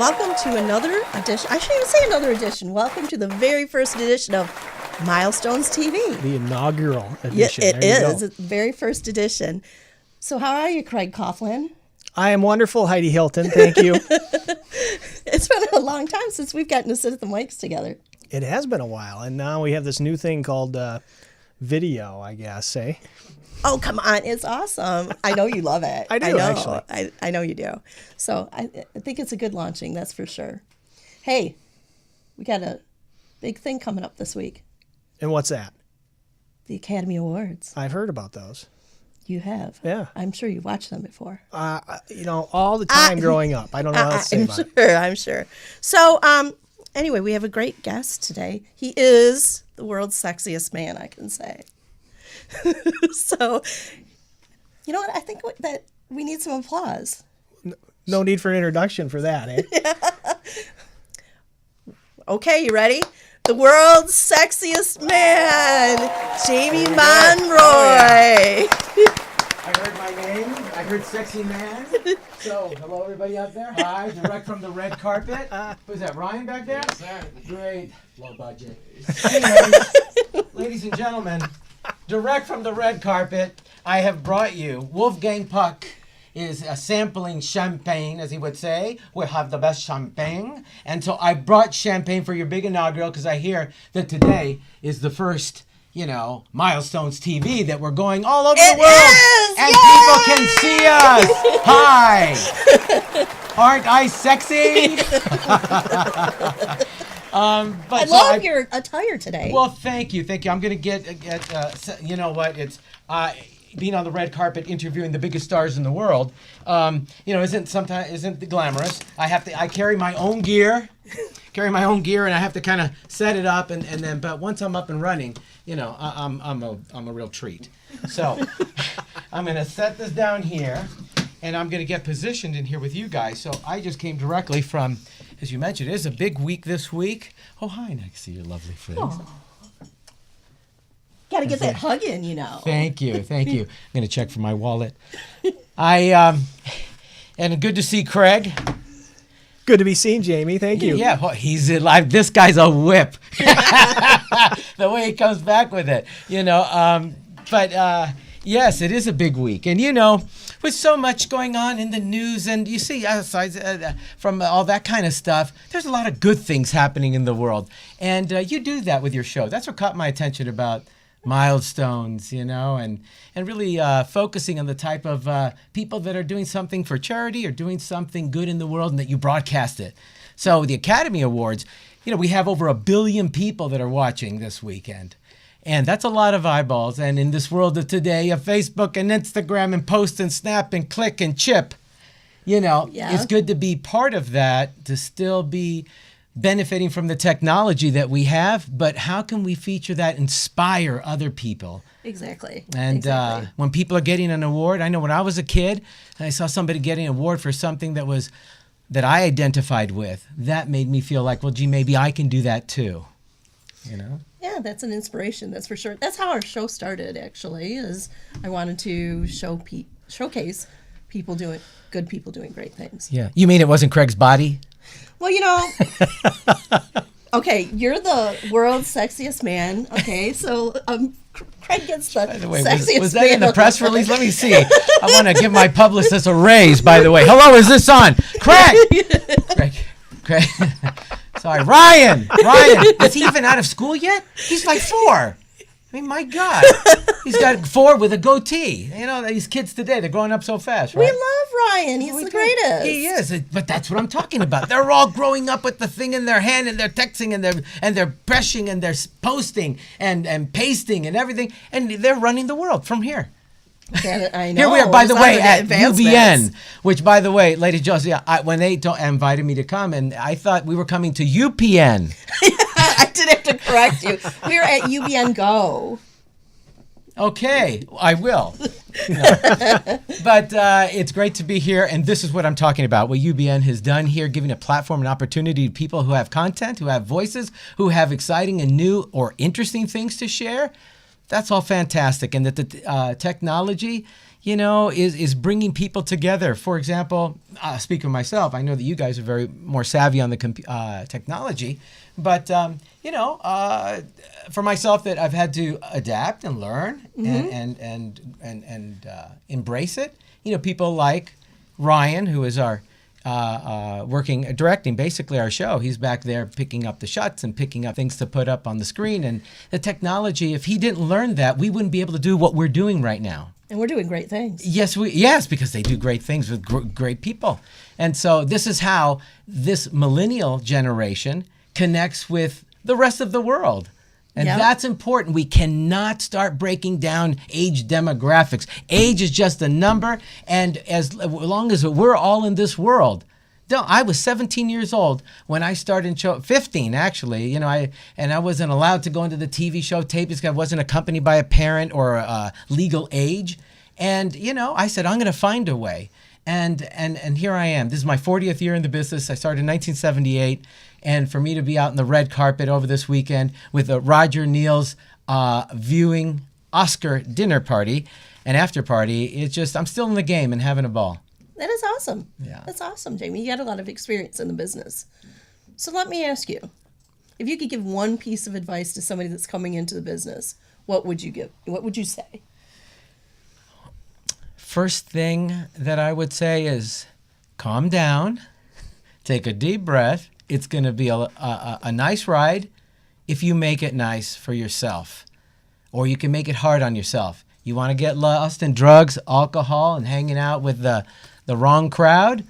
Welcome to another edition. I shouldn't even say another edition. Welcome to the very first edition of Milestones TV. The inaugural edition. Yeah, it is. It's the very first edition. So how are you, Craig Coughlin? I am wonderful, Heidi Hilton. Thank you. It's been a long time since we've gotten to sit at the mics together. It has been a while, and now we have this new thing called video, I guess, eh? Oh, come on. It's awesome. I know you love it. I do, actually. I know you do. So I think it's a good launching, that's for sure. Hey, we got a big thing coming up this week. And what's that? The Academy Awards. I've heard about those. You have? Yeah. I'm sure you've watched them before. All the time growing up. I don't know how to say about it. I'm sure. So, anyway, we have a great guest today. He is the world's sexiest man, I can say. So, you know what? I think that we need some applause. No need for an introduction for that, eh? Yeah. Okay, you ready? The world's sexiest man, Jaime Monroy. Oh, yeah. I heard my name. I heard sexy man. So, hello everybody out there. Hi, direct from the red carpet. Who's that, Ryan back there? Yes, sir. Great. Low budget. Anyways, ladies and gentlemen, direct from the red carpet, I have brought you Wolfgang Puck is sampling champagne, as he would say. We have the best champagne. And so I brought champagne for your big inaugural because I hear that today is the first, Milestones TV that we're going all over the world. And Yay! people can see us. Hi. Aren't I sexy? I love your attire today. Well, thank you. I'm going to get you know what? It's being on the red carpet interviewing the biggest stars in the world, isn't glamorous. I carry my own gear, and I have to kind of set it up, and then, but once I'm up and running, I'm a real treat. So I'm gonna set this down here, and I'm gonna get positioned in here with you guys. So I just came directly from, as you mentioned, it is a big week this week. Oh, hi, nice to see your lovely face. Oh. Got to get that hug in, Thank you. I'm going to check for my wallet. And good to see Craig. Good to be seen, Jamie. Thank you. Yeah, well, he's alive. This guy's a whip. The way he comes back with it, But yes, it is a big week. And, with so much going on in the news, and you see, aside from all that kind of stuff, there's a lot of good things happening in the world. And you do that with your show. That's what caught my attention about Milestones, and really focusing on the type of people that are doing something for charity or doing something good in the world, and that you broadcast it. So the Academy Awards, we have over 1 billion people that are watching this weekend. And that's a lot of eyeballs. And in this world of today, of Facebook and Instagram and post and snap and click and chip, It's good to be part of that, to still be benefiting from the technology that we have, but how can we feature that, inspire other people? Exactly. And when people are getting an award, I know when I was a kid and I saw somebody getting an award for something that I identified with, that made me feel like, well, gee, maybe I can do that too. Yeah, that's an inspiration, that's for sure. That's how our show started, actually, is I wanted to showcase good people doing great things. Yeah. You mean it wasn't Craig's body? Well, okay, you're the world's sexiest man, okay? So Craig gets the sexiest was that man in the press release? Let me see. I want to give my publicist a raise, by the way. Hello, is this on? Craig. Sorry, Ryan, is he even out of school yet? He's like 4. I mean, my God. He's got 4 with a goatee. These kids today, they're growing up so fast, right? We love Ryan. He's the greatest. He is. But that's what I'm talking about. They're all growing up with the thing in their hand, and they're texting, and they're pressing, and they're posting, and pasting, and everything. And they're running the world from here. I know. Here we are, by the way, at UBN, which, by the way, ladies and gentlemen, when they invited me to come, and I thought we were coming to UPN. I did have to correct you. We were at UBN Go. Okay, I will. But it's great to be here, and this is what I'm talking about, what UBN has done here, giving a platform and opportunity to people who have content, who have voices, who have exciting and new or interesting things to share. That's all fantastic, and that the technology, is bringing people together. For example, speaking of myself, I know that you guys are very more savvy on the technology, but for myself, that I've had to adapt and learn and embrace it. People like Ryan, who is our directing basically our show. He's back there picking up the shots and picking up things to put up on the screen. And the technology, if he didn't learn that, we wouldn't be able to do what we're doing right now. And we're doing great things. Yes, because they do great things with great people. And so this is how this millennial generation connects with the rest of the world. And that's important. We cannot start breaking down age demographics. Age is just a number, and as long as we're all in this world. I was 17 years old when I started 15 actually. I wasn't allowed to go into the TV show tape because I wasn't accompanied by a parent or a legal age. And I said, I'm going to find a way. And here I am. This is my 40th year in the business. I started in 1978. And for me to be out in the red carpet over this weekend with a Roger Neal's viewing Oscar dinner party and after party, it's just, I'm still in the game and having a ball. That is awesome. Yeah. That's awesome, Jamie. You got a lot of experience in the business. So let me ask you, if you could give one piece of advice to somebody that's coming into the business, what would you give? What would you say? First thing that I would say is calm down, take a deep breath. It's going to be a nice ride if you make it nice for yourself. Or you can make it hard on yourself. You want to get lost in drugs, alcohol, and hanging out with the wrong crowd?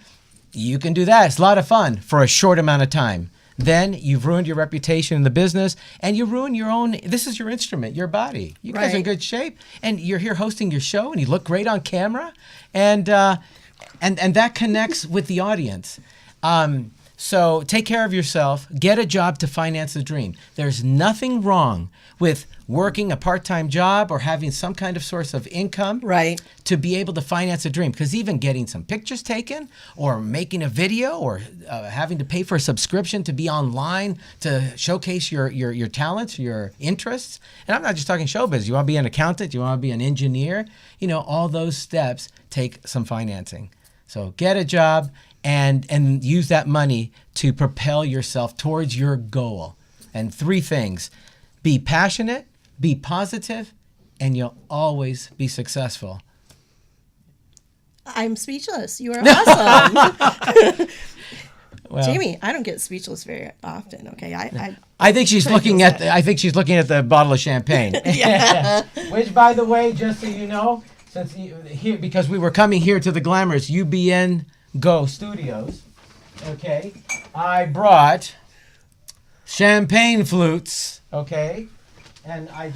You can do that. It's a lot of fun for a short amount of time. Then you've ruined your reputation in the business, and you ruin your own. This is your instrument, your body. You guys are in good shape, and you're here hosting your show, and you look great on camera, and that connects with the audience. So take care of yourself. Get a job to finance the dream. There's nothing wrong with working a part-time job or having some kind of source of income to be able to finance a dream. Because even getting some pictures taken or making a video or having to pay for a subscription to be online to showcase your talents, your interests. And I'm not just talking showbiz. You want to be an accountant, you want to be an engineer. All those steps take some financing. So get a job and use that money to propel yourself towards your goal. And 3 things: be passionate, be positive, and you'll always be successful. I'm speechless. You are awesome. Well, Jamie, I don't get speechless very often. Okay, I think she's looking at the bottle of champagne. Which, by the way, just so you know, since here because we were coming here to the glamorous UBN Go Studios, okay, I brought champagne flutes, okay, and I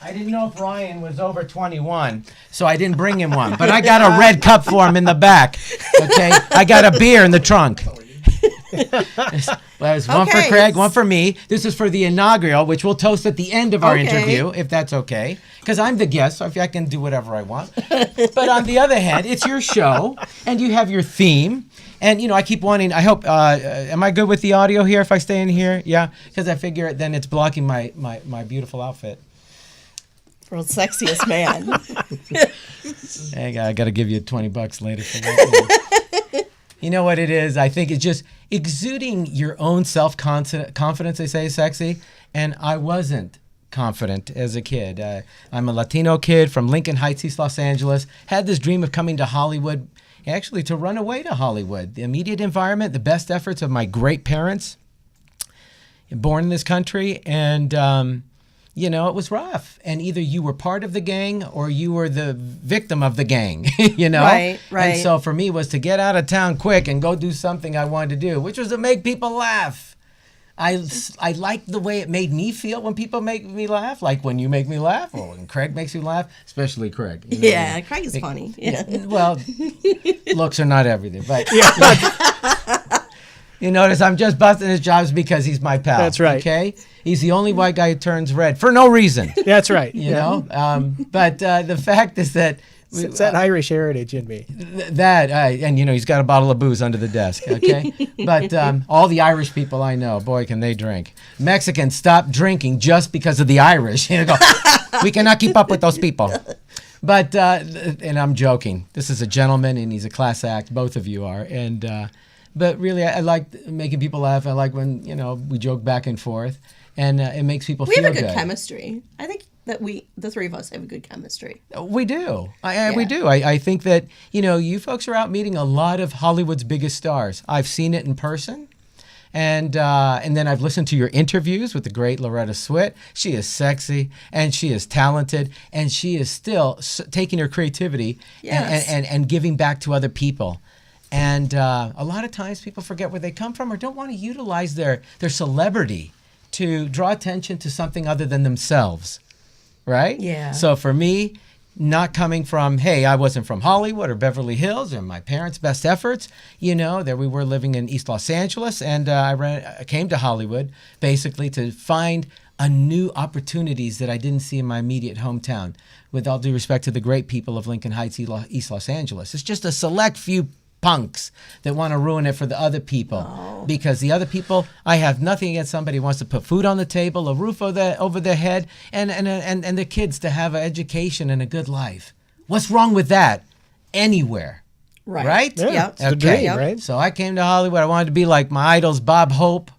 didn't know if Ryan was over 21, so I didn't bring him one, but I got a red cup for him in the back, okay, I got a beer in the trunk. There's one for Craig, one for me. This is for the inaugural, which we'll toast at the end of our interview, if that's okay. Because I'm the guest, so I can do whatever I want. But on the other hand, it's your show, and you have your theme. And, I keep wanting, I hope, am I good with the audio here if I stay in here? Yeah? Because I figure then it's blocking my beautiful outfit. World's sexiest man. Hey, I got to give you $20 later for that. You know what it is? I think it's just exuding your own self-confidence, they say, is sexy. And I wasn't confident as a kid. I'm a Latino kid from Lincoln Heights, East Los Angeles. Had this dream of coming to Hollywood, actually to run away to Hollywood. The immediate environment, the best efforts of my great parents, born in this country. And, it was rough. And either you were part of the gang or you were the victim of the gang, Right. And so for me was to get out of town quick and go do something I wanted to do, which was to make people laugh. I liked the way it made me feel when people make me laugh, like when you make me laugh or when Craig makes you laugh, especially Craig. Yeah, Craig is funny. Yeah. Well, looks are not everything, but you notice I'm just busting his chops because he's my pal. That's right. Okay, he's the only white guy who turns red for no reason. That's right. You know, but the fact is that it's that Irish heritage in me. And he's got a bottle of booze under the desk. Okay, but all the Irish people I know, boy, can they drink. Mexicans stop drinking just because of the Irish. We cannot keep up with those people. But and I'm joking. This is a gentleman, and he's a class act. Both of you are, and but really, I like making people laugh. I like when we joke back and forth, and it makes people feel good. We have a good chemistry. I think that the three of us have a good chemistry. We do. We do. I think that you folks are out meeting a lot of Hollywood's biggest stars. I've seen it in person. And then I've listened to your interviews with the great Loretta Swit. She is sexy, and she is talented, and she is still taking her creativity and giving back to other people. And a lot of times people forget where they come from or don't want to utilize their celebrity to draw attention to something other than themselves, right? Yeah. So for me, not coming from, hey, I wasn't from Hollywood or Beverly Hills or my parents' best efforts. There we were living in East Los Angeles, and I came to Hollywood basically to find new opportunities that I didn't see in my immediate hometown. With all due respect to the great people of Lincoln Heights, East Los Angeles, it's just a select few punks that want to ruin it for the other people. Because the other people, I have nothing against somebody who wants to put food on the table, a roof over their head, and their kids to have an education and a good life. What's wrong with that? Anywhere. Right? Yeah, it's the dream, right? So I came to Hollywood. I wanted to be like my idols, Bob Hope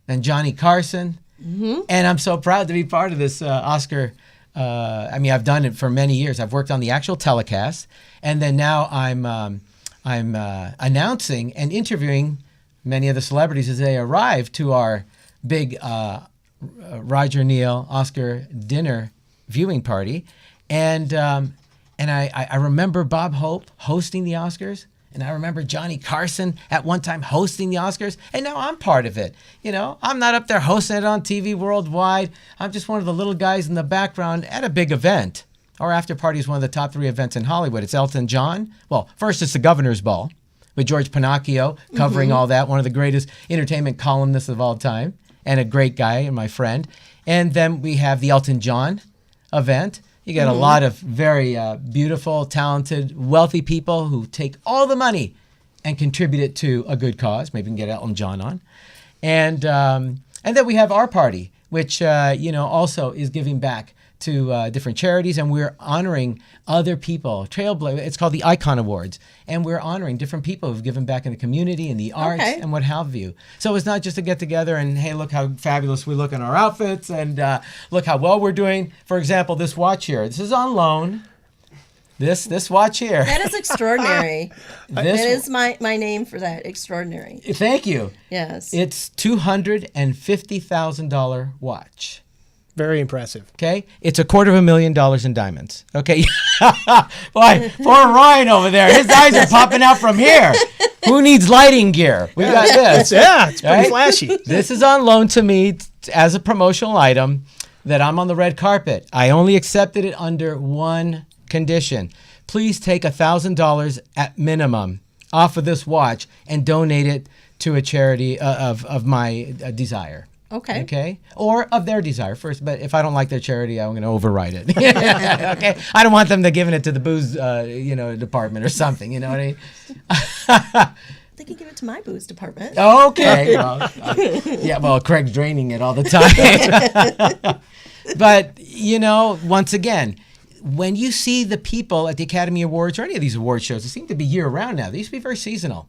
and Johnny Carson. Mm-hmm. And I'm so proud to be part of this Oscar. I've done it for many years. I've worked on the actual telecast, and then now I'm announcing and interviewing many of the celebrities as they arrive to our big Roger Neal Oscar dinner viewing party. And I remember Bob Hope hosting the Oscars, and I remember Johnny Carson at one time hosting the Oscars, and now I'm part of it. I'm not up there hosting it on TV worldwide. I'm just one of the little guys in the background at a big event. Our after party is one of the top 3 events in Hollywood. It's Elton John. Well, first it's the Governor's Ball with George Pinocchio covering all that, one of the greatest entertainment columnists of all time, and a great guy and my friend. And then we have the Elton John event. You got a lot of very beautiful, talented, wealthy people who take all the money and contribute it to a good cause. Maybe we can get Elton John on. And then we have our party, which also is giving back to different charities, and we're honoring other people. It's called the Icon Awards, and we're honoring different people who've given back in the community and the arts and what have you. So it's not just to get together and, hey, look how fabulous we look in our outfits, and look how well we're doing. For example, this watch here. This is on loan. This watch here. That is extraordinary. That is my name for that, extraordinary. Thank you. Yes. It's $250,000 watch. Very impressive. Okay, it's $250,000 in diamonds. Okay, boy, poor Ryan over there. His eyes are popping out from here. Who needs lighting gear? We got this. It's pretty flashy. This is on loan to me as a promotional item that I'm on the red carpet. I only accepted it under one condition. Please take $1,000 at minimum off of this watch and donate it to a charity of my desire. Okay. Or of their desire first, but if I don't like their charity, I'm going to override it. Okay. I don't want them to giving it to the booze, department or something. You know what I mean? They can give it to my booze department. Okay. Well, Craig's draining it all the time. But once again, when you see the people at the Academy Awards or any of these award shows, they seem to be year-round now. They used to be very seasonal.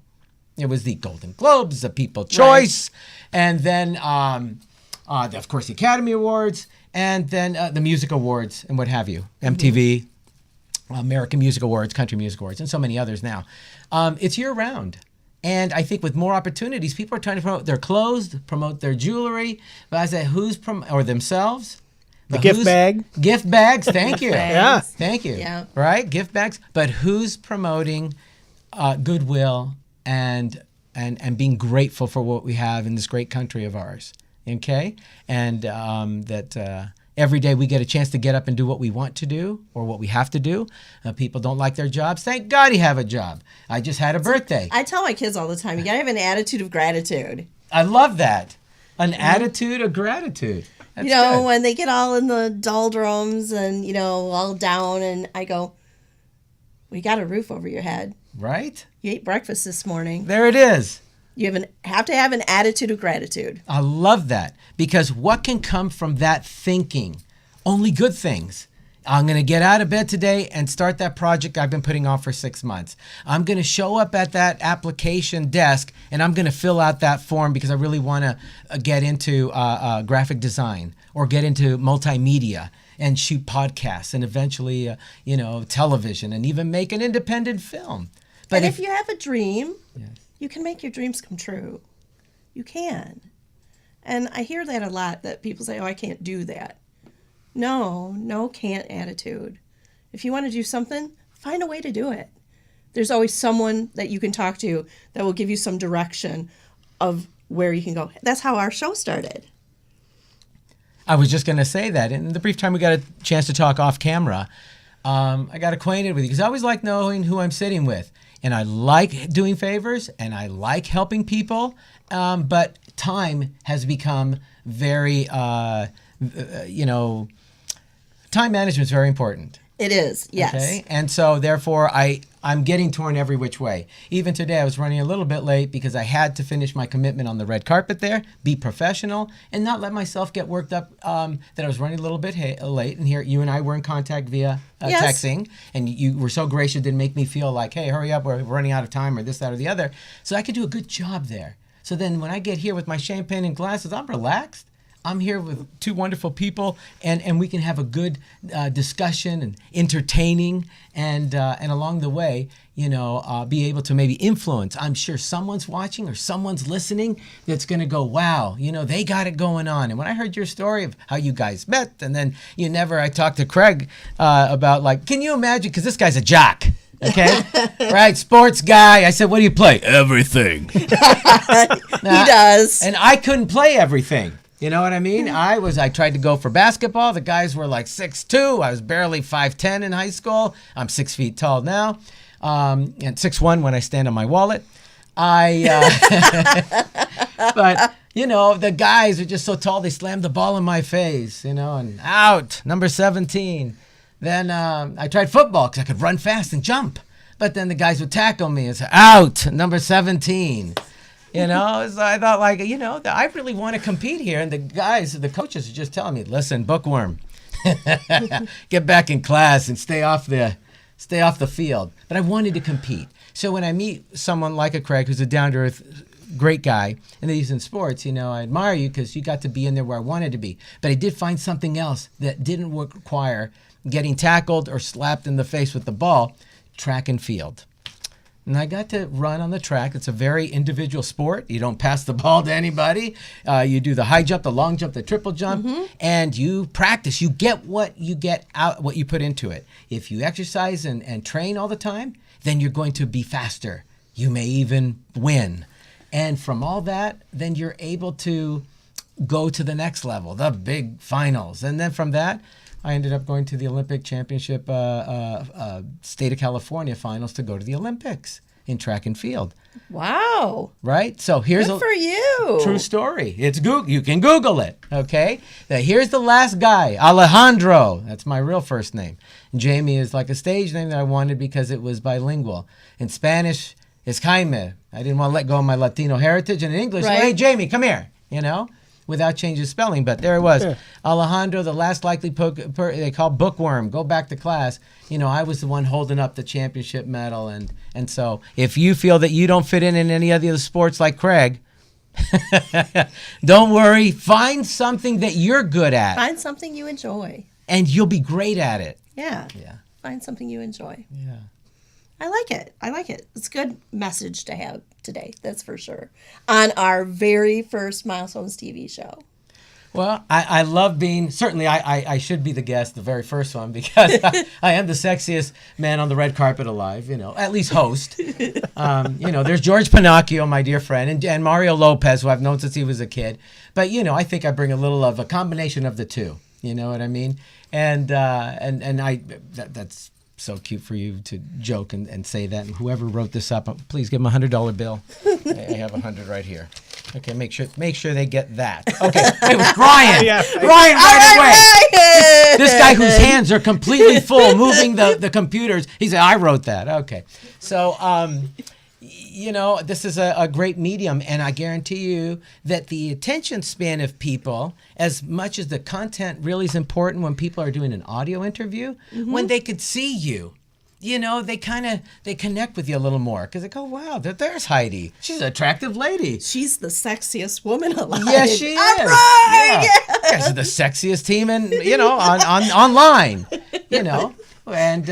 It was the Golden Globes, the People's Choice, and then, of course, the Academy Awards, and then the Music Awards and what have you, MTV, American Music Awards, Country Music Awards, and so many others now. It's year-round. And I think with more opportunities, people are trying to promote their clothes, promote their jewelry, but I say or themselves. The gift bag. Gift bags, thank you. Yeah. Thank you. Yeah. Right? Gift bags. But who's promoting goodwill and being grateful for what we have in this great country of ours, okay? And that every day we get a chance to get up and do what we want to do or what we have to do. People don't like their jobs. Thank God you have a job. I just had a birthday. I tell my kids all the time, you got to have an attitude of gratitude. I love that. An attitude of gratitude. That's good. When they get all in the doldrums and, all down, and I go, we got a roof over your head. Right? You ate breakfast this morning. There it is. You have to have an attitude of gratitude. I love that, because what can come from that thinking? Only good things. I'm going to get out of bed today and start that project I've been putting off for 6 months. I'm going to show up at that application desk and I'm going to fill out that form because I really want to get into graphic design or get into multimedia and shoot podcasts and eventually, television and even make an independent film. But and if you have a dream, you can make your dreams come true. You can. And I hear that a lot, that people say, oh, I can't do that. No can't attitude. If you want to do something, find a way to do it. There's always someone that you can talk to that will give you some direction of where you can go. That's how our show started. I was just going to say that. In the brief time we got a chance to talk off camera, I got acquainted with you because I always like knowing who I'm sitting with. And I like doing favors and I like helping people. But time has become very, time management is very important. It is, yes. Okay? And so, therefore, I'm getting torn every which way. Even today, I was running a little bit late because I had to finish my commitment on the red carpet there, be professional, and not let myself get worked up that I was running a little bit late. And here, you and I were in contact via texting, and you were so gracious, didn't make me feel like, hey, hurry up, we're running out of time, or this, that, or the other. So I could do a good job there. So then when I get here with my champagne and glasses, I'm relaxed. I'm here with two wonderful people, and we can have a good discussion and entertaining, and along the way, be able to maybe influence. I'm sure someone's watching or someone's listening that's going to go, wow, they got it going on. And when I heard your story of how you guys met, and then I talked to Craig about, can you imagine, because this guy's a jock. Okay, right, sports guy. I said, what do you play? Everything. He does. And I couldn't play everything. You know what I mean? I tried to go for basketball. The guys were like 6'2". I was barely 5'10" in high school. I'm 6 feet tall now, and 6'1" when I stand on my wallet. But the guys are just so tall. They slammed the ball in my face. And out, number 17. Then I tried football because I could run fast and jump. But then the guys would tackle me and say, out, number 17. So I thought, I really want to compete here. And the coaches are just telling me, listen, bookworm, get back in class and stay off the field. But I wanted to compete. So when I meet someone like a Craig, who's a down-to-earth great guy, and that he's in sports, I admire you because you got to be in there where I wanted to be. But I did find something else that didn't require getting tackled or slapped in the face with the ball, track and field. And I got to run on the track. It's a very individual sport. You don't pass the ball to anybody. You do the high jump, the long jump, the triple jump, and you practice. You get what you get out, what you put into it. If you exercise and train all the time, then you're going to be faster. You may even win. And from all that, then you're able to go to the next level, the big finals. And then from that, I ended up going to the Olympic Championship State of California finals to go to the Olympics in track and field. Wow. Right? So here's Good for you. True story. It's you can Google it, okay? Now, here's the last guy, Alejandro. That's my real first name. Jaime is like a stage name that I wanted because it was bilingual. In Spanish, it's Jaime. I didn't want to let go of my Latino heritage. And in English, hey, Jaime, come here, without changing spelling, but there it was. Sure. Alejandro, the last likely they call bookworm. Go back to class. I was the one holding up the championship medal, and so if you feel that you don't fit in any other sports like Craig, don't worry. Find something that you're good at. Find something you enjoy, and you'll be great at it. Yeah. Find something you enjoy. Yeah. I like it. It's a good message to have today, that's for sure, on our very first Milestones TV show. Well, I love being, certainly I should be the guest, the very first one, because I am the sexiest man on the red carpet alive, at least host. There's George Pinocchio, my dear friend, and Mario Lopez, who I've known since he was a kid. But, I think I bring a little of a combination of the two. You know what I mean? And that's so cute for you to joke and say that. And whoever wrote this up, please give them $100 bill. I have 100 right here. Okay, make sure they get that. Okay, it was Brian. Brian right away. Ryan. This guy whose hands are completely full moving the computers. He said, I wrote that. Okay. So this is a great medium, and I guarantee you that the attention span of people, as much as the content really is important when people are doing an audio interview, when they could see you, they connect with you a little more because they go, wow, there's Heidi. She's an attractive lady. She's the sexiest woman alive. Yes, she is. Right. Yeah. This is the sexiest team on online. And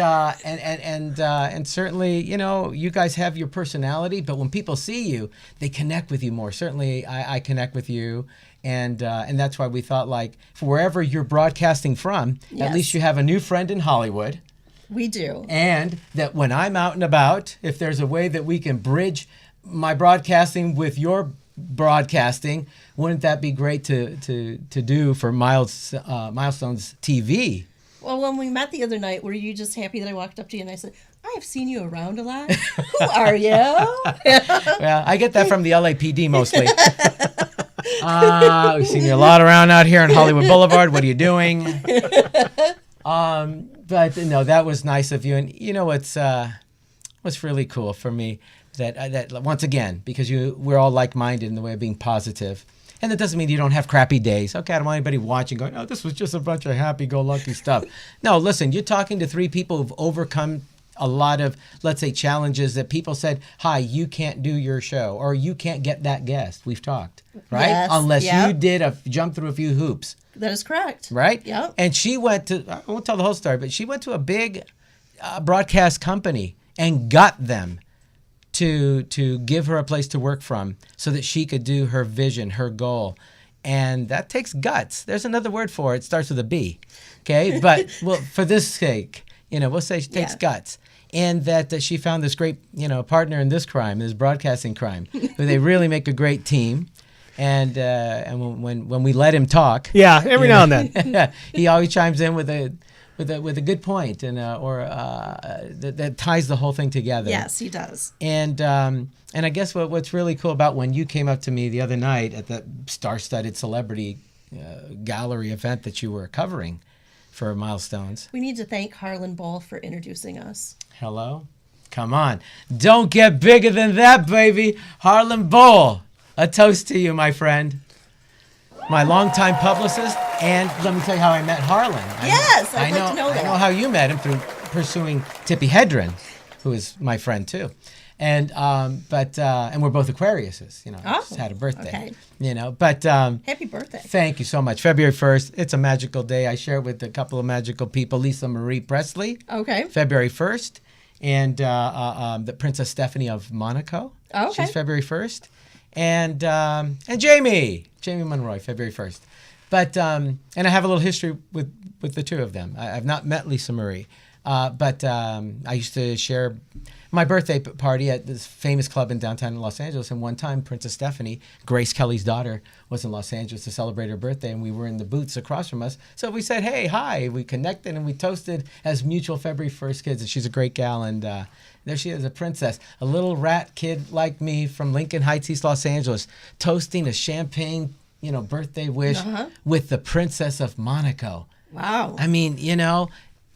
certainly, you guys have your personality, but when people see you, they connect with you more. Certainly, I connect with you, and that's why we thought, like, wherever you're broadcasting from, at least you have a new friend in Hollywood. We do. And that when I'm out and about, if there's a way that we can bridge my broadcasting with your broadcasting, wouldn't that be great to do for Milestones TV? Well, when we met the other night, were you just happy that I walked up to you and I said, I have seen you around a lot. Who are you? Well, I get that from the LAPD mostly. We've seen you a lot around out here on Hollywood Boulevard. What are you doing? But no, that was nice of you. And what's really cool for me that once again, because we're all like-minded in the way of being positive. And that doesn't mean you don't have crappy days. Okay, I don't want anybody watching going, oh, this was just a bunch of happy-go-lucky stuff. No, listen, you're talking to 3 people who've overcome a lot of, let's say, challenges that people said, hi, you can't do your show, or you can't get that guest. We've talked, right? Yes, Unless you did jump through a few hoops. That is correct. Right? Yep. And she went to, I won't tell the whole story, but she went to a big broadcast company and got them to give her a place to work from so that she could do her vision, her goal. And that takes guts. There's another word for it. It starts with a B. Okay? But well, for this sake, we'll say she takes guts. And that she found this great, partner in this crime, this broadcasting crime, who they really make a great team. And when we let him talk, every now and then, he always chimes in with a good point, and that ties the whole thing together. Yes, he does. And I guess what's really cool about when you came up to me the other night at the star-studded celebrity gallery event that you were covering for Milestones. We need to thank Harlan Boll for introducing us. Hello? Come on. Don't get bigger than that, baby. Harlan Boll. A toast to you, my friend. My longtime publicist, and let me tell you how I met Harlan. Yes, I'd like to know that. I know how you met him through pursuing Tippi Hedren, who is my friend too. And and we're both Aquariuses, just had a birthday. Okay. But happy birthday. Thank you so much. February 1st, it's a magical day. I share it with a couple of magical people, Lisa Marie Presley. Okay. February 1st, and the Princess Stephanie of Monaco. Okay. She's February 1st. And Jaime Monroy, February 1st. But and I have a little history with the two of them. I've not met Lisa Marie, but I used to share my birthday party at this famous club in downtown Los Angeles. And one time, Princess Stephanie, Grace Kelly's daughter, was in Los Angeles to celebrate her birthday, and we were in the booths across from us. So we said, hey, hi. We connected, and we toasted as mutual February 1st kids. And she's a great gal, and there she is, a princess, a little rat kid like me from Lincoln Heights, East Los Angeles, toasting a champagne, birthday wish with the Princess of Monaco. Wow. I mean,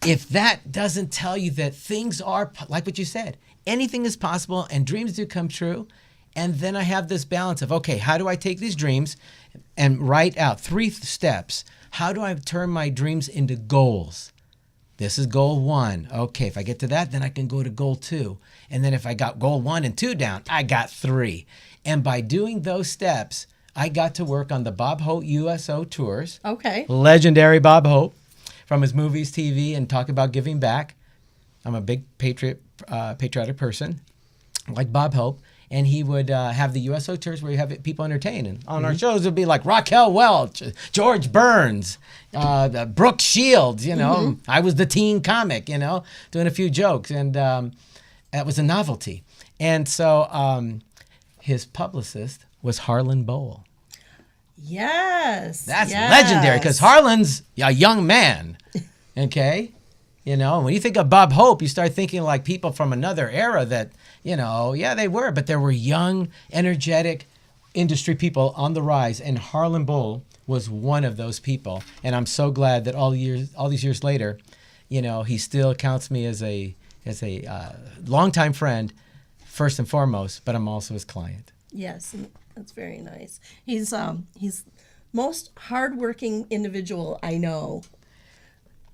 if that doesn't tell you that things are, like what you said, anything is possible and dreams do come true. And then I have this balance of, okay, how do I take these dreams and write out 3 steps? How do I turn my dreams into goals? This is goal 1. Okay, if I get to that, then I can go to goal 2. And then if I got goal 1 and 2 down, I got 3. And by doing those steps, I got to work on the Bob Hope USO tours. Okay. Legendary Bob Hope from his movies, TV, and talk about giving back. I'm a big patriotic person, like Bob Hope. And he would have the USO tours where you have people entertain. And on our shows, it would be like Raquel Welch, George Burns, Brooke Shields, I was the teen comic, doing a few jokes. And that was a novelty. And so his publicist was Harlan Boll. Yes. That's legendary because Harlan's a young man, okay? When you think of Bob Hope, you start thinking like people from another era that, they were, but there were young, energetic industry people on the rise, and Harlan Boll was one of those people. And I'm so glad that all these years later, he still counts me as a longtime friend first and foremost, but I'm also his client. Yes, and that's very nice. He's most hardworking individual I know.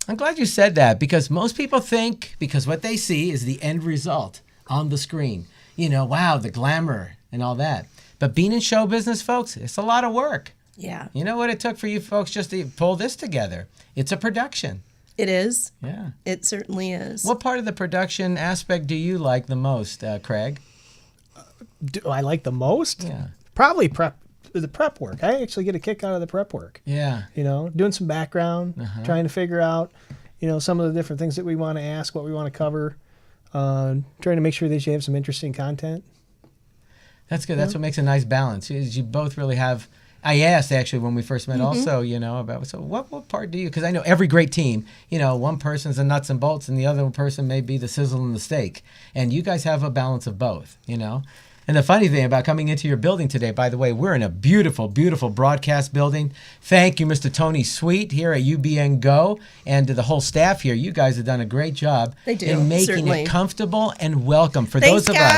I'm glad you said that, because most people think, because what they see is the end result on the screen. Wow, the glamour and all that. But being in show business, folks, it's a lot of work. Yeah. You know what it took for you folks just to pull this together? It's a production. It is. Yeah. It certainly is. What part of the production aspect do you like the most, Craig? Do I like the most? Yeah. Probably the prep work. I actually get a kick out of the prep work. Yeah. Doing some background, trying to figure out, some of the different things that we want to ask, what we want to cover, trying to make sure that you have some interesting content. That's good. That's what makes a nice balance. Is you both really have. I asked actually when we first met also, about, so what part do you, because I know every great team, one person's the nuts and bolts and the other person may be the sizzle and the steak. And you guys have a balance of both, And the funny thing about coming into your building today, by the way, we're in a beautiful, beautiful broadcast building. Thank you, Mr. Tony Sweet here at UBN Go, and to the whole staff here. You guys have done a great job in making it comfortable and welcome for those of us.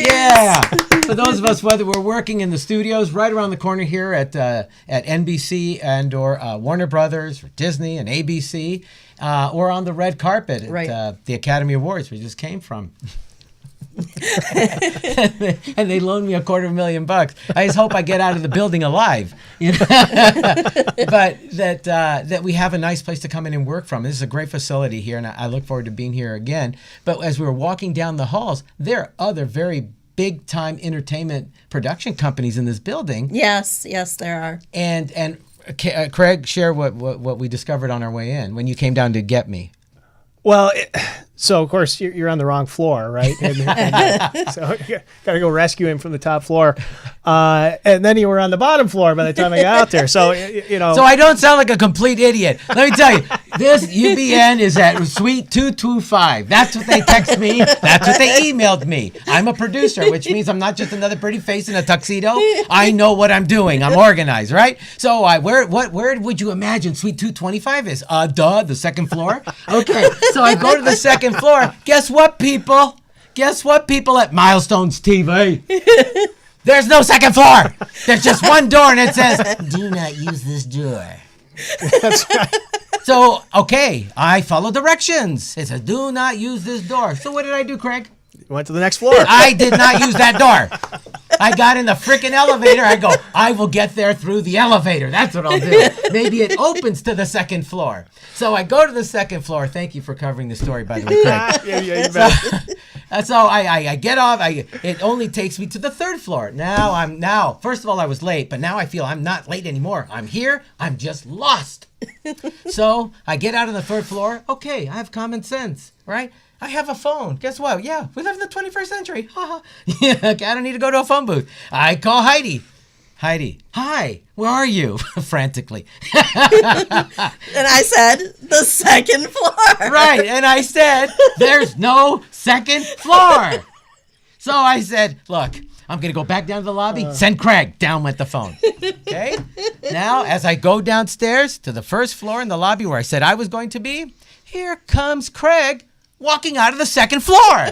Yeah. For those of us, whether we're working in the studios right around the corner here at NBC and or Warner Brothers, or Disney and ABC, or on the red carpet at the Academy Awards we just came from. And they loaned me $250,000. I just hope I get out of the building alive. But that we have a nice place to come in and work from. This is a great facility here, and I look forward to being here again. But as we were walking down the halls, there are other very big-time entertainment production companies in this building. Yes, there are. And Craig, share what we discovered on our way in when you came down to get me. Well, so of course you're on the wrong floor, right? So you got to go rescue him from the top floor, and then you were on the bottom floor by the time I got out there. So So I don't sound like a complete idiot. Let me tell you, this UBN is at Suite 225. That's what they text me. That's what they emailed me. I'm a producer, which means I'm not just another pretty face in a tuxedo. I know what I'm doing. I'm organized, right? So where would you imagine Suite 225 is? The second floor. Okay. So I go to the second floor. Guess what, people? At Milestones TV? There's no second floor. There's just one door, and it says, "Do not use this door." That's right. So, okay, I follow directions. It says, "Do not use this door." So what did I do, Craig? Went to the next floor. I did not use that door. I got in the freaking elevator. I go, I will get there through the elevator. That's what I'll do. Maybe it opens to the second floor. So I go to the second floor. Thank you for covering the story, by the way, Craig. Yeah, you bet. So I get off. It only takes me to the third floor. Now, first of all, I was late, but now I feel I'm not late anymore. I'm here. I'm just lost. So I get out on the third floor. Okay, I have common sense, right? I have a phone. Guess what? Yeah, we live in the 21st century. Yeah, I don't need to go to a phone booth. I call Heidi. Heidi, hi, where are you? Frantically. And I said, the second floor. Right, and I said, there's no second floor. So I said, look, I'm going to go back down to the lobby. Send Craig. Down went the phone. Okay? Now, as I go downstairs to the first floor in the lobby where I said I was going to be, here comes Craig walking out of the second floor.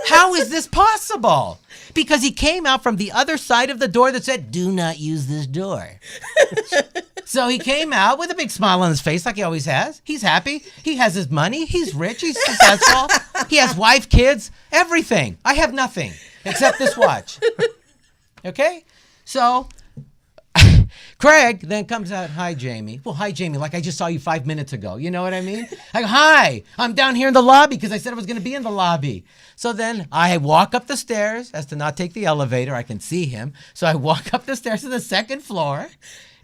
How is this possible? Because he came out from the other side of the door that said, "Do not use this door." So he came out with a big smile on his face like he always has. He's happy. He has his money. He's rich. He's successful. He has wife, kids, everything. I have nothing except this watch. Okay? So Craig then comes out, "Hi, Jamie." Well, hi, Jamie, like I just saw you 5 minutes ago. You know what I mean? I go, "Hi, I'm down here in the lobby because I said I was going to be in the lobby." So then I walk up the stairs as to not take the elevator. I can see him. So I walk up the stairs to the second floor,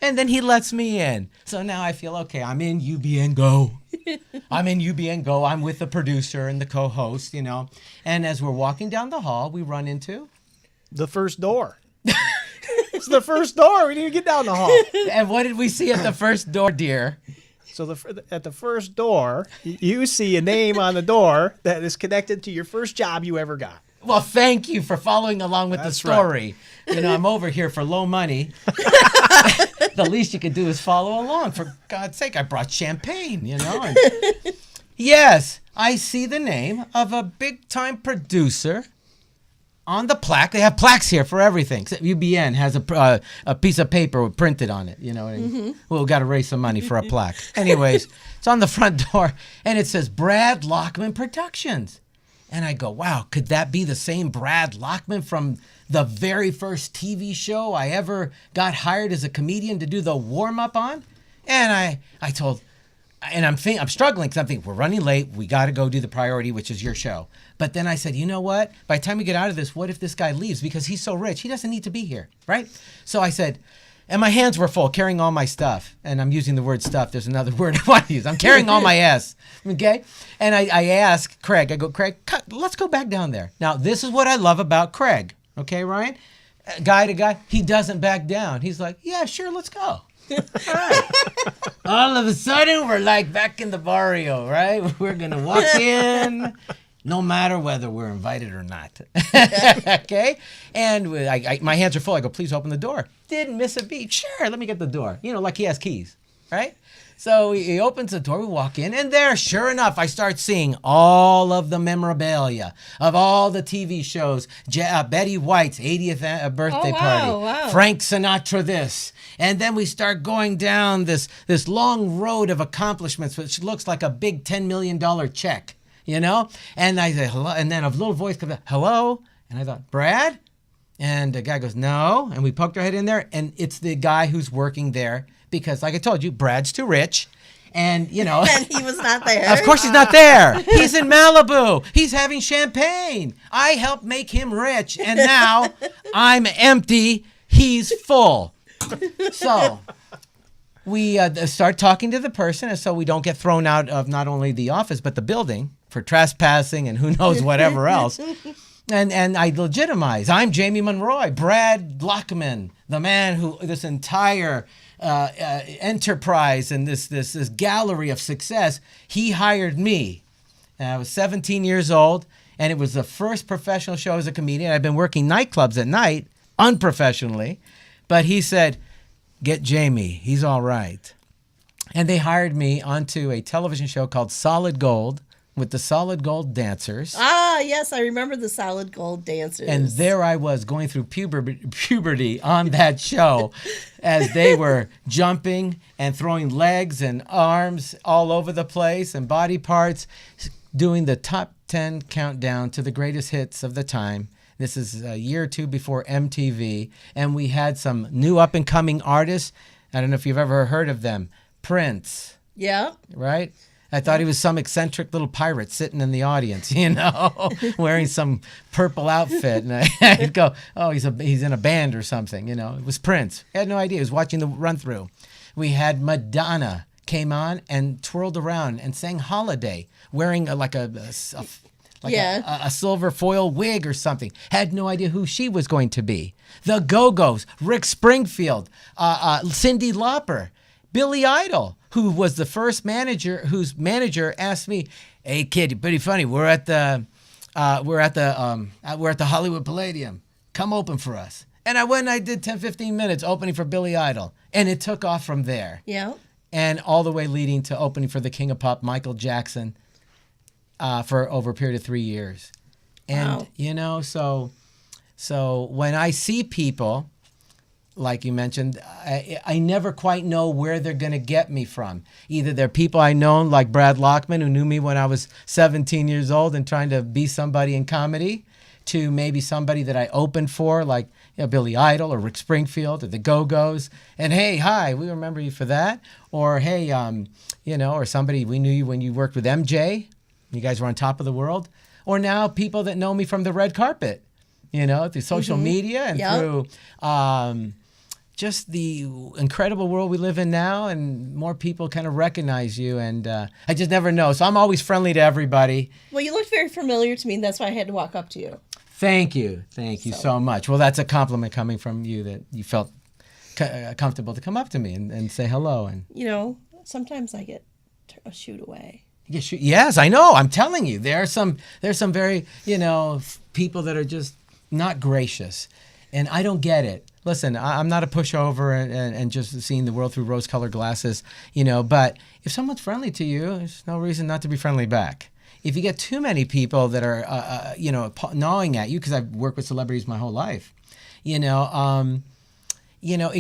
and then he lets me in. So now I feel, okay, I'm in UBN Go. I'm in UBN Go. I'm with the producer and the co-host, you know. And as we're walking down the hall, we run into The first door. It's the first door. We didn't even get down the hall. And what did we see at the first door, dear? So at the first door, you see a name on the door that is connected to your first job you ever got. Well, thank you for following along with That's the story. Right. You know, I'm over here for low money. The least you can do is follow along. For God's sake, I brought champagne, you know. And yes, I see the name of a big-time producer on the plaque, they have plaques here for everything. Except UBN has a piece of paper printed on it. You know, and we've got to raise some money for a plaque. Anyways, it's on the front door, and it says Brad Lockman Productions. And I go, wow, could that be the same Brad Lockman from the very first TV show I ever got hired as a comedian to do the warm-up on? And I told, and I'm struggling because I'm thinking, we're running late. We got to go do the priority, which is your show. But then I said, you know what? By the time we get out of this, what if this guy leaves? Because he's so rich. He doesn't need to be here, right? So I said, and my hands were full carrying all my stuff. And I'm using the word stuff. There's another word I want to use. I'm carrying all my ass, okay? And I asked Craig, I go, Craig, let's go back down there. Now, this is what I love about Craig, okay, Ryan? Guy to guy, he doesn't back down. He's like, yeah, sure, let's go. All right. All of a sudden, we're like back in the barrio, right? We're going to walk in, no matter whether we're invited or not. Okay? And my hands are full. I go, please open the door. Didn't miss a beat. Sure, let me get the door. You know, like he has keys, right? So he opens the door, we walk in, and there, sure enough, I start seeing all of the memorabilia of all the TV shows. Betty White's 80th birthday party. Wow. Frank Sinatra this. And then we start going down this long road of accomplishments, which looks like a big $10 million check, you know? And I say, hello, and then a little voice comes out, hello? And I thought, Brad? And the guy goes, no. And we poked our head in there, and it's the guy who's working there. Because, like I told you, Brad's too rich. And, you know. And he was not there. Of course he's not there. He's in Malibu. He's having champagne. I helped make him rich. And now I'm empty. He's full. So we start talking to the person. And so we don't get thrown out of not only the office, but the building for trespassing and who knows whatever else. And I legitimize. I'm Jaime Monroy, Brad Lockman, the man who this entire enterprise and this gallery of success, he hired me. And I was 17 years old, and it was the first professional show as a comedian. I've been working nightclubs at night, unprofessionally, but he said, get Jamie, he's all right. And they hired me onto a television show called Solid Gold with the Solid Gold Dancers. Ah, yes, I remember the Solid Gold Dancers. And there I was going through puberty on that show as they were jumping and throwing legs and arms all over the place and body parts, doing the top 10 countdown to the greatest hits of the time. This is a year or two before MTV. And we had some new up-and-coming artists. I don't know if you've ever heard of them. Prince. Yeah. Right? I thought he was some eccentric little pirate sitting in the audience, you know, wearing some purple outfit. And I'd go, oh, he's in a band or something, you know. It was Prince. I had no idea. He was watching the run-through. We had Madonna came on and twirled around and sang Holiday, wearing a silver foil wig or something. Had no idea who she was going to be. The Go-Go's, Rick Springfield, Cyndi Lauper, Billy Idol, who was the first manager, whose manager asked me, "Hey kid, you're pretty funny. We're at the Hollywood Palladium. Come open for us." And I went and I did 10, 15 minutes opening for Billy Idol, and it took off from there. Yeah. And all the way leading to opening for the King of Pop, Michael Jackson, for over a period of 3 years. And wow. you know, so when I see people, like you mentioned, I never quite know where they're going to get me from. Either they're people I know, like Brad Lockman, who knew me when I was 17 years old and trying to be somebody in comedy, to maybe somebody that I opened for, like Billy Idol or Rick Springfield or the Go-Go's. And hey, hi, we remember you for that. Or hey, or somebody, we knew you when you worked with MJ. You guys were on top of the world. Or now people that know me from the red carpet, through social media and through just the incredible world we live in now, and more people kind of recognize you, and I just never know. So I'm always friendly to everybody. Well, you looked very familiar to me, and that's why I had to walk up to you. Thank you so much. Well, that's a compliment coming from you, that you felt comfortable to come up to me and say hello. And sometimes I get a shoot away. Yes, I know. I'm telling you, there's some very people that are just not gracious, and I don't get it. Listen, I'm not a pushover and just seeing the world through rose-colored glasses, but if someone's friendly to you, there's no reason not to be friendly back. if you get too many people that are, gnawing at you, because I've worked with celebrities my whole life, it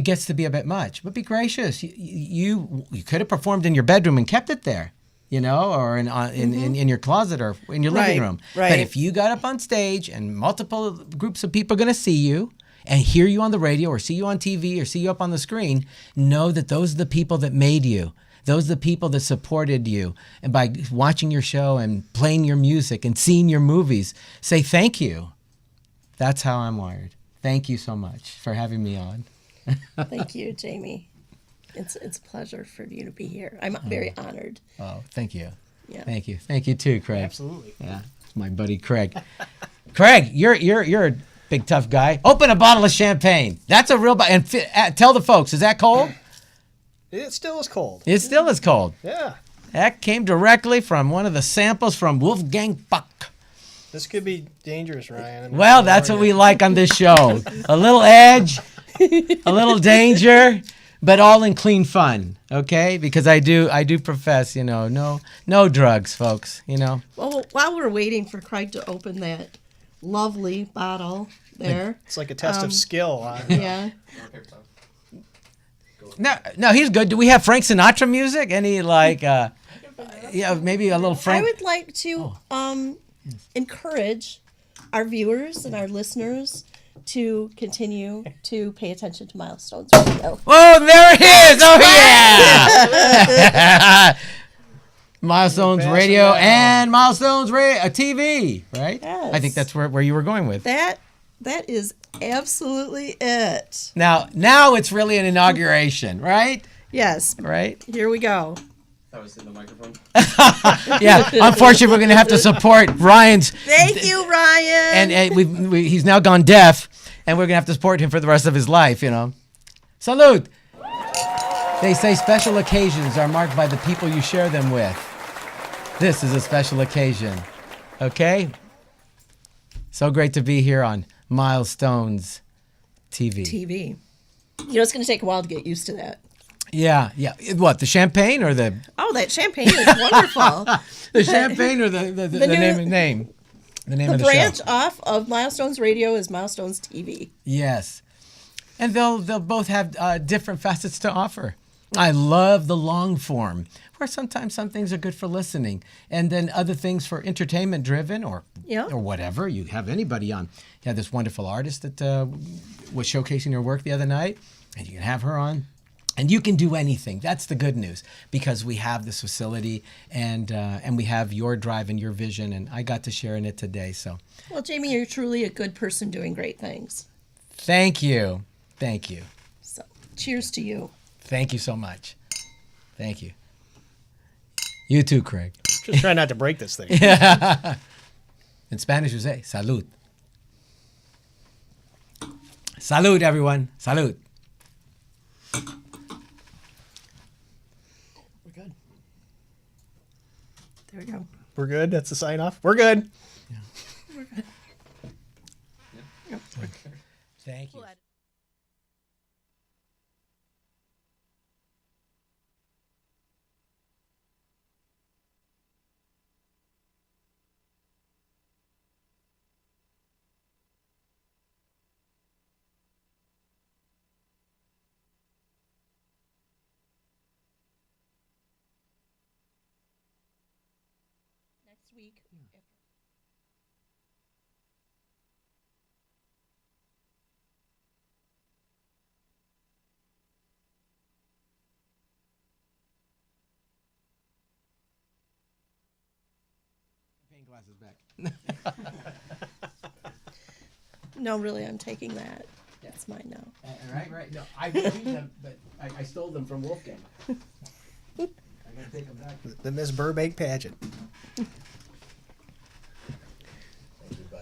gets to be a bit much. But be gracious. You could have performed in your bedroom and kept it there, or in your closet or in your living room. Right. But if you got up on stage and multiple groups of people are going to see you and hear you on the radio or see you on TV or see you up on the screen, know that those are the people that made you. Those are the people that supported you. And by watching your show and playing your music and seeing your movies, say thank you. That's how I'm wired. Thank you so much for having me on. Thank you, Jamie. It's a pleasure for you to be here. I'm very honored. Oh, thank you. Yeah. Thank you. Thank you too, Craig. Absolutely. Yeah, it's my buddy Craig. Craig, you're a big tough guy. Open a bottle of champagne. That's a real and tell the folks, is that cold? It still is cold. It still is cold. Yeah. That came directly from one of the samples from Wolfgang Puck. This could be dangerous, Ryan. Well, that's what we like on this show. A little edge, a little danger, but all in clean fun, okay? Because I do profess, no drugs, folks, Well, while we're waiting for Craig to open that lovely bottle there. It's like a test of skill. Yeah. No, he's good. Do we have Frank Sinatra music? Any maybe a little Frank? I would like to encourage our viewers and our listeners to continue to pay attention to Milestones Radio. Oh, there it is! Oh, yeah! Milestones Radio and Milestones TV, right? Yes. I think that's where you were going with. That is absolutely it. Now it's really an inauguration, right? Yes. Right? Here we go. That was in the microphone. Yeah. Unfortunately, we're going to have to support Ryan's. Thank you, Ryan. And he's now gone deaf, and we're going to have to support him for the rest of his life, Salute. They say special occasions are marked by the people you share them with. This is a special occasion. Okay? So great to be here on Milestones TV. It's going to take a while to get used to that. Yeah. What, the champagne or the... Oh, that champagne is wonderful. The champagne or the name? The name The of the branch show. off of Milestones Radio is Milestones TV. Yes. And they'll both have different facets to offer. I love the long form, where sometimes some things are good for listening, and then other things for entertainment driven or whatever. You have anybody on. You had this wonderful artist that was showcasing her work the other night, and you can have her on. And you can do anything. That's the good news, because we have this facility and we have your drive and your vision, and I got to share in it today. So, Well, Jamie, you're truly a good person doing great things. thank you. So, cheers to you. Thank you so much. Thank you. You too, Craig. Just try not to break this thing. In Spanish, you say salud. Salud, everyone. Salud. We're good. There we go. We're good. That's the sign off. We're good. Thank you. Next week. Glasses back. No, really, I'm taking that. That's mine now. Right. No, I received them, but I stole them from Wolfgang. I'm gonna take them back. The Miss Burbank pageant.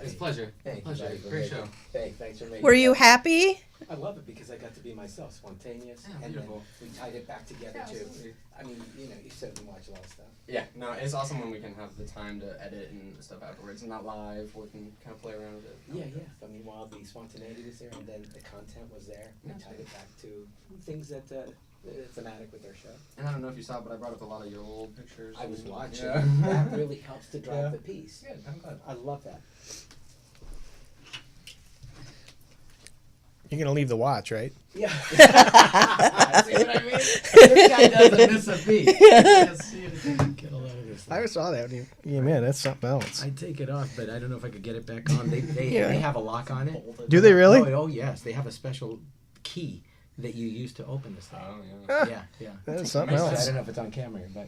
It's a pleasure. Pleasure. Great show. Hey, thanks for making Were you happy? I love it because I got to be myself, spontaneous, Yeah, and then beautiful. we tied it back together Yeah, too. absolutely. I mean, you sit and watch a lot of stuff. Yeah, no, it's awesome when we can have the time to edit and stuff afterwards, and not live. We can kind of play around with it. Yeah. I mean, while the spontaneity was there and then the content was there, we tied it back to things that thematic with their show. And I don't know if you saw it, but I brought up a lot of your old pictures. I was and- watching. Yeah. That really helps to drive Yeah. the piece. Good, I'm glad. I love that. You're gonna leave the watch, right? Yeah. See what I mean? This guy doesn't miss a beat. Yes, see it. Get a lot of this I stuff. saw that. Yeah, man, that's something else. I'd take it off, but I don't know if I could get it back on. They Yeah. have a lock on it. Do they really? Oh, yes. They have a special key that you use to open this thing. Oh, yeah. Yeah. That's something I else. don't know if it's on camera, but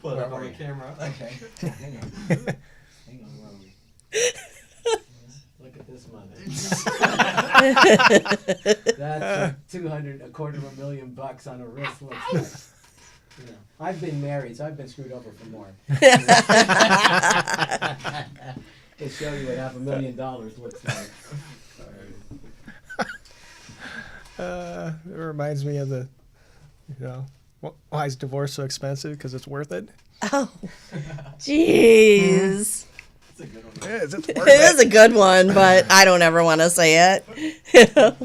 Put it Where up on are the you? camera. okay. Hang on. Hang on, where are we? Look at this mother. That's $250,000 on a wristlet. You know, I've been married, so I've been screwed over for more. To show you what $500,000 looks like. It reminds me of the, why is divorce so expensive? Because it's worth it. Oh, jeez. That's a good one. Yeah, it's worth It is a good one, but I don't ever want to say it.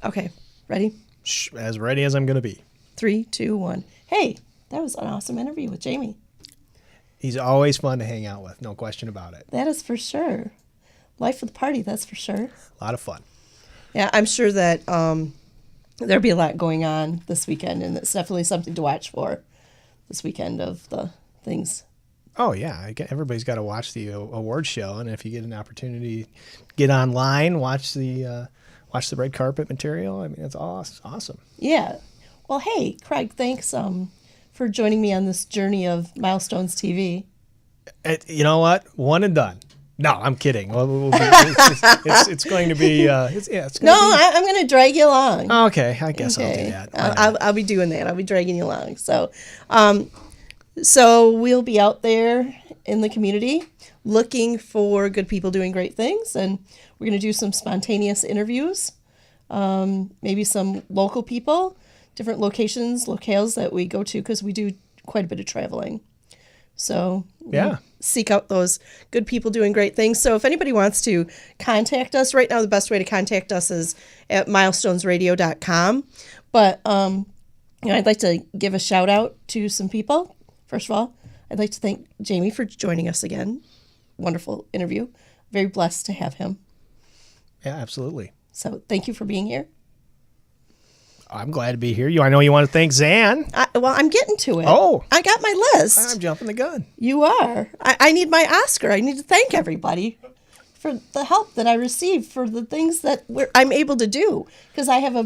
Okay, ready? Shh, as ready as I'm gonna be. 3, 3, 2, 1. Hey, that was an awesome interview with Jamie. He's always fun to hang out with, no question about it. That is for sure. Life of the party, that's for sure. A lot of fun. Yeah, I'm sure that there'll be a lot going on this weekend, and it's definitely something to watch for this weekend of the things. Oh yeah, everybody's got to watch the award show, and if you get an opportunity, get online, watch the red carpet material. I mean, it's awesome. Yeah. Well, hey, Craig, thanks for joining me on this journey of Milestones TV. You know what? One and done. No, I'm kidding. It's going to be. It's going No, to I'm going to drag you along. be. Okay, I guess I'll do that. Why not? I'll be doing that. I'll be dragging you along. So, so we'll be out there in the community looking for good people doing great things, and we're going to do some spontaneous interviews, maybe some local people, different locales that we go to because we do quite a bit of traveling. So Yeah. seek out those good people doing great things. So if anybody wants to contact us, right now the best way to contact us is at MilestonesRadio.com. But I'd like to give a shout out to some people. First of all, I'd like to thank Jamie for joining us again. Wonderful interview. Very blessed to have him. Yeah, absolutely. So thank you for being here. I'm glad to be here. I know you want to thank Zan. I'm getting to it. Oh. I got my list. I'm jumping the gun. You are. I need my Oscar. I need to thank everybody for the help that I received for the things that I'm able to do. Because I have a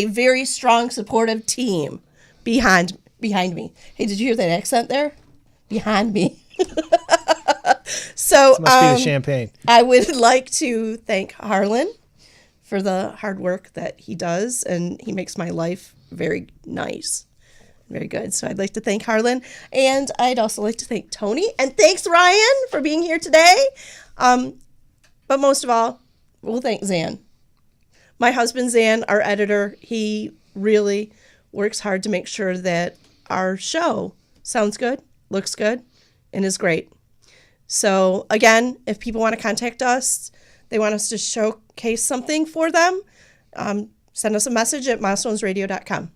very strong, supportive team behind me. Hey, did you hear that accent there? Behind me. So It must be the champagne. I would like to thank Harlan for the hard work that he does, and he makes my life very nice. Very good. So I'd like to thank Harlan, and I'd also like to thank Tony, and thanks Ryan for being here today. But most of all, we'll thank Zan. My husband Zan, our editor, he really works hard to make sure that our show sounds good, looks good, and is great. So again, if people want to contact us, they want us to showcase something for them, send us a message at MilestonesRadio.com.